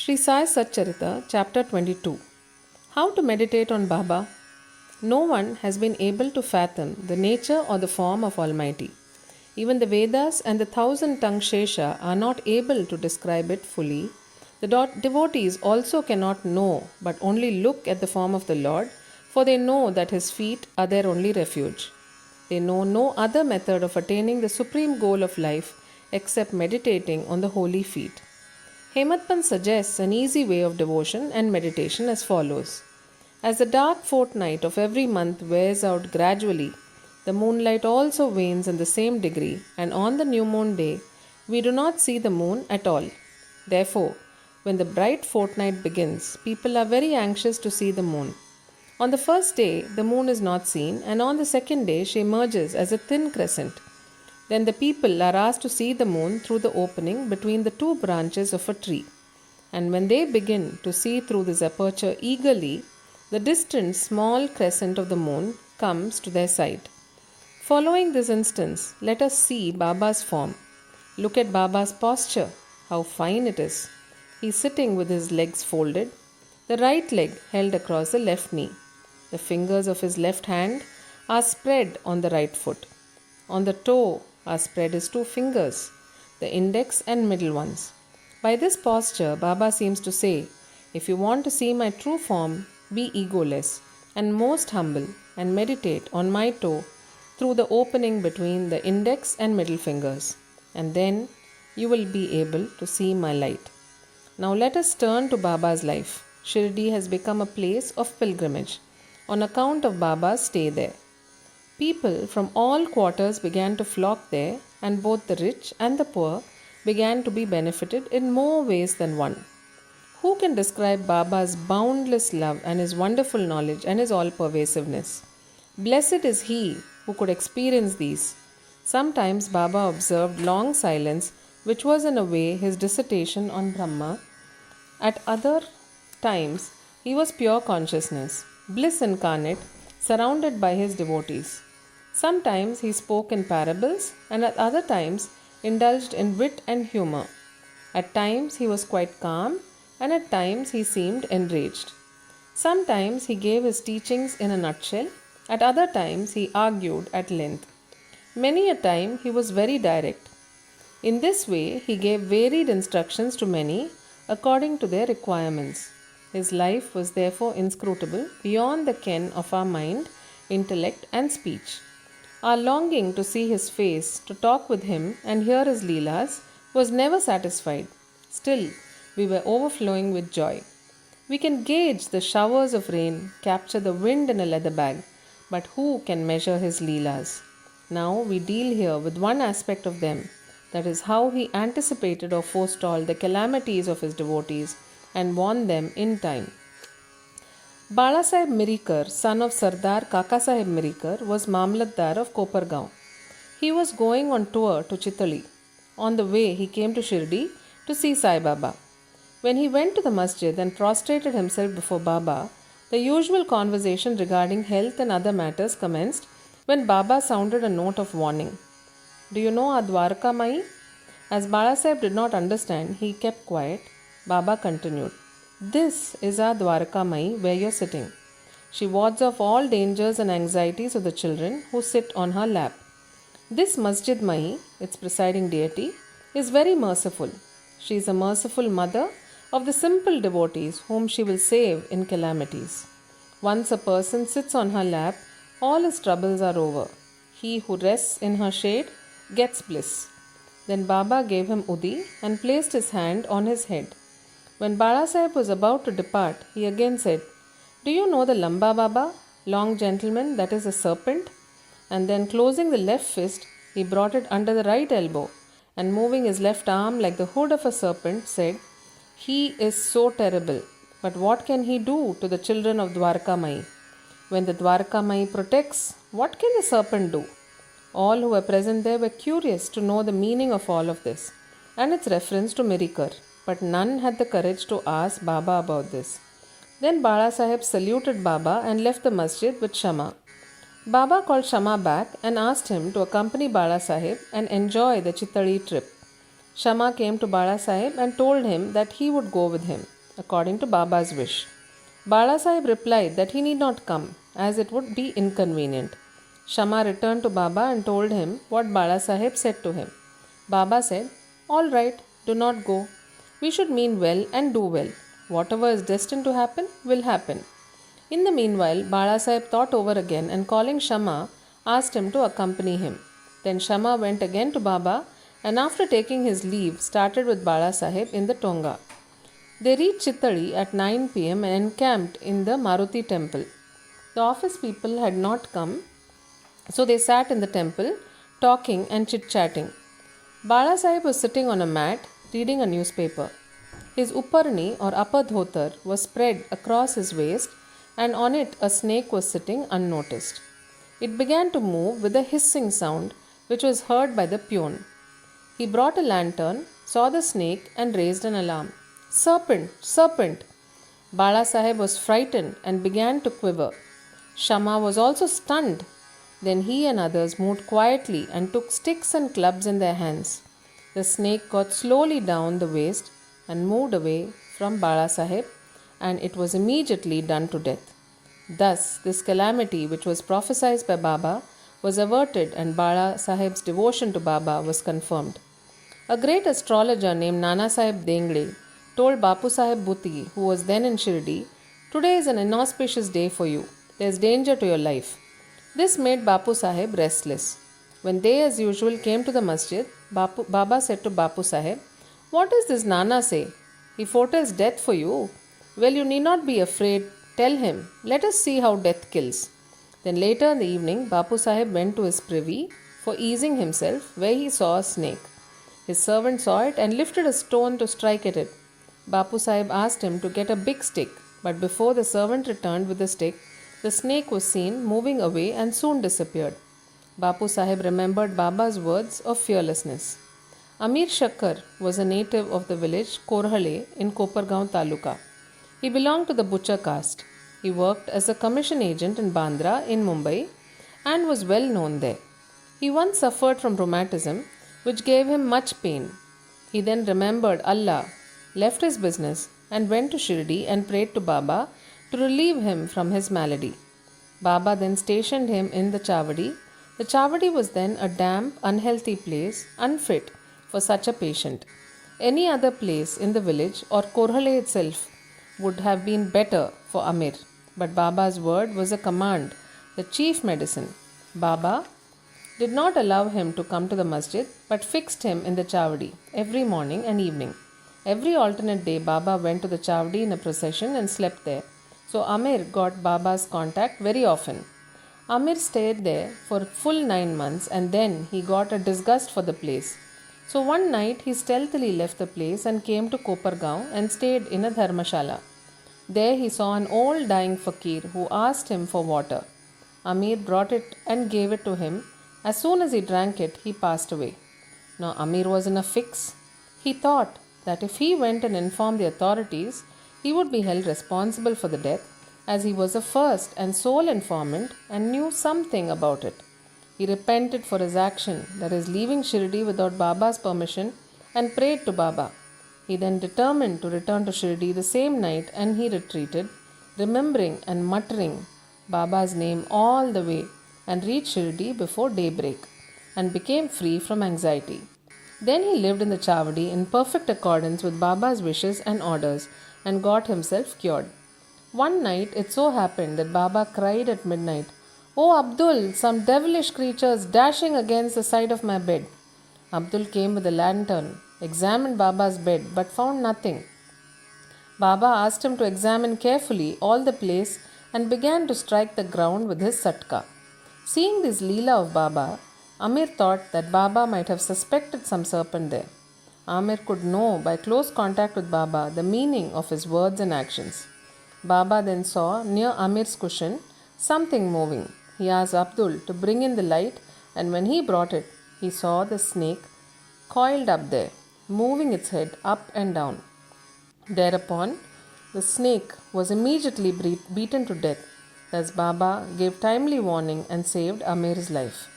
Sri Sai Satcharita, Chapter 22. How to meditate on Baba? No one has been able to fathom the nature or the form of Almighty. Even the Vedas and the thousand-tongued Shesha are not able to describe it fully. The devotees also cannot know, but only look at the form of the Lord, for they know that his feet are their only refuge. They know no other method of attaining the supreme goal of life except meditating on the holy feet. Hemadpant suggests an easy way of devotion and meditation as follows. As the dark fortnight of every month wears out gradually, the moonlight also wanes in the same degree, and on the new moon day, we do not see the moon at all. Therefore, when the bright fortnight begins, people are very anxious to see the moon. On the first day, the moon is not seen, and on the second day, she emerges as a thin crescent. Then the people are asked to see the moon through the opening between the two branches of a tree. And when they begin to see through this aperture eagerly, the distant small crescent of the moon comes to their sight. Following this instance, let us see Baba's form. Look at Baba's posture, how fine it is. He is sitting with his legs folded, the right leg held across the left knee. The fingers of his left hand are spread on the right foot. On the toe are spread his two fingers, the index and middle ones. By this posture, Baba seems to say, if you want to see my true form, be egoless and most humble and meditate on my toe through the opening between the index and middle fingers, and then you will be able to see my light. Now let us turn to Baba's life. Shirdi has become a place of pilgrimage on account of Baba's stay there. People from all quarters began to flock there, and both the rich and the poor began to be benefited in more ways than one. Who can describe Baba's boundless love and his wonderful knowledge and his all-pervasiveness? Blessed is he who could experience these. Sometimes Baba observed long silence, which was in a way his dissertation on Brahma. At other times, he was pure consciousness, bliss incarnate, surrounded by his devotees. Sometimes he spoke in parables, and at other times indulged in wit and humor. At times he was quite calm, and at times he seemed enraged. Sometimes he gave his teachings in a nutshell, at other times he argued at length. Many a time he was very direct. In this way he gave varied instructions to many according to their requirements. His life was therefore inscrutable beyond the ken of our mind, intellect and speech. Our longing to see his face, to talk with him and hear his leelas was never satisfied. Still, we were overflowing with joy. We can gauge the showers of rain, capture the wind in a leather bag, but who can measure his leelas? Now we deal here with one aspect of them, that is how he anticipated or forestalled the calamities of his devotees and warned them in time. Balasaheb Mirikar, son of Sardar Kakasaheb Mirikar, was Mamlatdar of Kopargaon. He was going on tour to Chitali. On the way, he came to Shirdi to see Sai Baba. When he went to the masjid and prostrated himself before Baba, the usual conversation regarding health and other matters commenced when Baba sounded a note of warning. Do you know our Dwarka Mai? As Balasaheb did not understand, he kept quiet. Baba continued. This is our Dwarka Mai where you are sitting. She wards off all dangers and anxieties of the children who sit on her lap. This Masjid Mai, its presiding deity, is very merciful. She is a merciful mother of the simple devotees whom she will save in calamities. Once a person sits on her lap, all his troubles are over. He who rests in her shade gets bliss. Then Baba gave him Udi and placed his hand on his head. When Balasaheb was about to depart, he again said, do you know the Lamba Baba, long gentleman, that is a serpent? And then closing the left fist, he brought it under the right elbow and moving his left arm like the hood of a serpent, said, he is so terrible, but what can he do to the children of Dwarka Mai? When the Dwarka Mai protects, what can the serpent do? All who were present there were curious to know the meaning of all of this and its reference to Mirikar, but none had the courage to ask Baba about this. Then Balasaheb saluted Baba and left the masjid with Shama. Baba called Shama back and asked him to accompany Balasaheb and enjoy the Chitali trip. Shama came to Bala Sahib and told him that he would go with him, according to Baba's wish. Bala Sahib replied that he need not come, as it would be inconvenient. Shama returned to Baba and told him what Bala Sahib said to him. Baba said, "All right, do not go. We should mean well and do well. Whatever is destined to happen will happen." In the meanwhile, Bala Sahib thought over again and calling Shama, asked him to accompany him. Then Shama went again to Baba and after taking his leave started with Bala Sahib in the Tonga. They reached Chittali at 9 pm and encamped in the Maruti temple. The office people had not come, so they sat in the temple talking and chit-chatting. Bala Sahib was sitting on a mat reading a newspaper. His upparni or upper dhotar was spread across his waist and on it a snake was sitting unnoticed. It began to move with a hissing sound which was heard by the peon. He brought a lantern, saw the snake and raised an alarm. "Serpent! Serpent!" Bala Sahib was frightened and began to quiver. Shama was also stunned. Then he and others moved quietly and took sticks and clubs in their hands. The snake got slowly down the waist and moved away from Bala Sahib, and it was immediately done to death. Thus, this calamity, which was prophesied by Baba, was averted and Bala Sahib's devotion to Baba was confirmed. A great astrologer named Nana Sahib Dengle told Bapu Sahib Bhuti, who was then in Shirdi, "Today is an inauspicious day for you. There is danger to your life." This made Bapu Sahib restless. When they as usual came to the masjid, Baba said to Bapu Sahib, "What does this Nana say? He foretells death for you. Well, you need not be afraid. Tell him. Let us see how death kills." Then later in the evening, Bapu Sahib went to his privy for easing himself, where he saw a snake. His servant saw it and lifted a stone to strike at it. Bapu Sahib asked him to get a big stick, but before the servant returned with the stick, the snake was seen moving away and soon disappeared. Bapu Sahib remembered Baba's words of fearlessness. Amir Shakkar was a native of the village Korhale in Kopargaon Taluka. He belonged to the butcher caste. He worked as a commission agent in Bandra in Mumbai and was well known there. He once suffered from rheumatism, which gave him much pain. He then remembered Allah, left his business, and went to Shirdi and prayed to Baba to relieve him from his malady. Baba then stationed him in the Chavadi. The Chavadi was then a damp, unhealthy place, unfit for such a patient. Any other place in the village or Korhale itself would have been better for Amir, but Baba's word was a command, the chief medicine. Baba did not allow him to come to the masjid but fixed him in the Chavadi every morning and evening. Every alternate day, Baba went to the Chavadi in a procession and slept there. So Amir got Baba's contact very often. Amir stayed there for full 9 months and then he got a disgust for the place. So one night he stealthily left the place and came to Kopargaon and stayed in a dharmashala. There he saw an old dying fakir who asked him for water. Amir brought it and gave it to him. As soon as he drank it, he passed away. Now Amir was in a fix. He thought that if he went and informed the authorities, he would be held responsible for the death, as he was the first and sole informant and knew something about it. He repented for his action, that is, leaving Shirdi without Baba's permission, and prayed to Baba. He then determined to return to Shirdi the same night and he retreated, remembering and muttering Baba's name all the way, and reached Shirdi before daybreak and became free from anxiety. Then he lived in the Chavadi in perfect accordance with Baba's wishes and orders and got himself cured. One night it so happened that Baba cried at midnight, "Oh Abdul, some devilish creatures dashing against the side of my bed." Abdul came with a lantern, examined Baba's bed but found nothing. Baba asked him to examine carefully all the place and began to strike the ground with his satka. Seeing this leela of Baba, Amir thought that Baba might have suspected some serpent there. Amir could know by close contact with Baba the meaning of his words and actions. Baba then saw near Amir's cushion something moving. He asked Abdul to bring in the light, and when he brought it, he saw the snake coiled up there, moving its head up and down. Thereupon, the snake was immediately beaten to death. Thus Baba gave timely warning and saved Amir's life.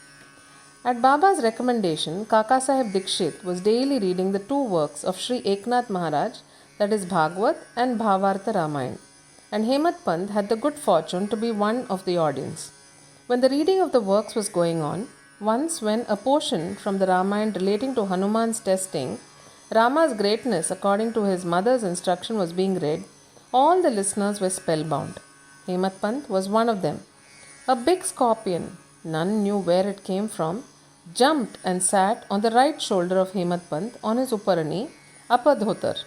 At Baba's recommendation, Kaka Sahib Dikshit was daily reading the two works of Sri Eknath Maharaj, that is Bhagwat and Bhavartha Ramayana, and Hemat Pant had the good fortune to be one of the audience. When the reading of the works was going on, once when a portion from the Ramayana relating to Hanuman's testing Rama's greatness according to his mother's instruction was being read, all the listeners were spellbound. Hemat Pant was one of them. A big scorpion, none knew where it came from, jumped and sat on the right shoulder of Hemat Pant on his upparani, upper dhotar.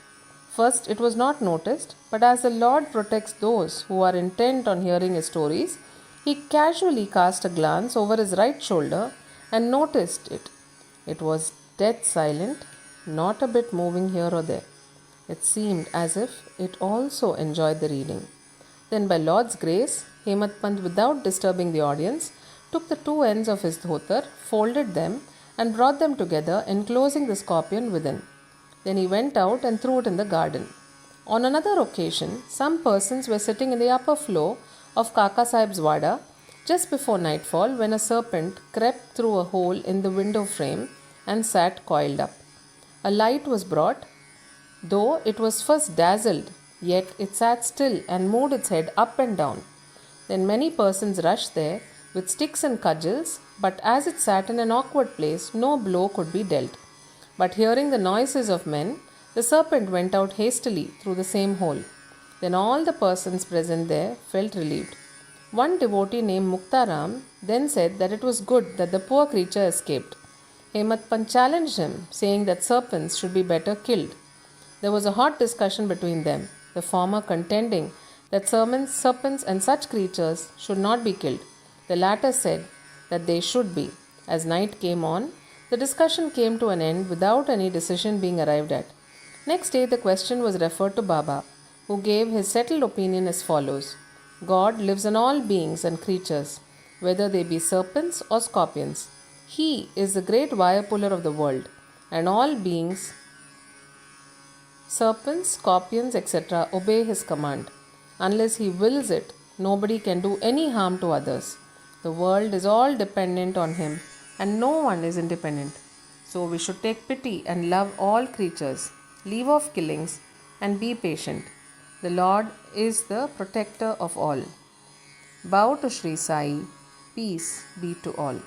First it was not noticed, but as the Lord protects those who are intent on hearing his stories, he casually cast a glance over his right shoulder and noticed it. It was dead silent, not a bit moving here or there. It seemed as if it also enjoyed the reading. Then by Lord's grace, Hemat Pant, without disturbing the audience, took the two ends of his dhotar, folded them, and brought them together, enclosing the scorpion within. Then he went out and threw it in the garden. On another occasion, some persons were sitting in the upper floor of Kaka Sahib's Wada just before nightfall when a serpent crept through a hole in the window frame and sat coiled up. A light was brought, though it was first dazzled, yet it sat still and moved its head up and down. Then many persons rushed there with sticks and cudgels, but as it sat in an awkward place, no blow could be dealt. But hearing the noises of men, the serpent went out hastily through the same hole. Then all the persons present there felt relieved. One devotee named Muktaram then said that it was good that the poor creature escaped. Hemat Pant challenged him, saying that serpents should be better killed. There was a hot discussion between them, the former contending that serpents and such creatures should not be killed. The latter said that they should be. As night came on, the discussion came to an end without any decision being arrived at. Next day, the question was referred to Baba, who gave his settled opinion as follows: God lives in all beings and creatures, whether they be serpents or scorpions. He is the great wire puller of the world, and all beings, serpents, scorpions, etc., obey his command. Unless he wills it, nobody can do any harm to others. The world is all dependent on him, and no one is independent. So we should take pity and love all creatures, leave off killings, and be patient. The Lord is the protector of all. Bow to Sri Sai. Peace be to all.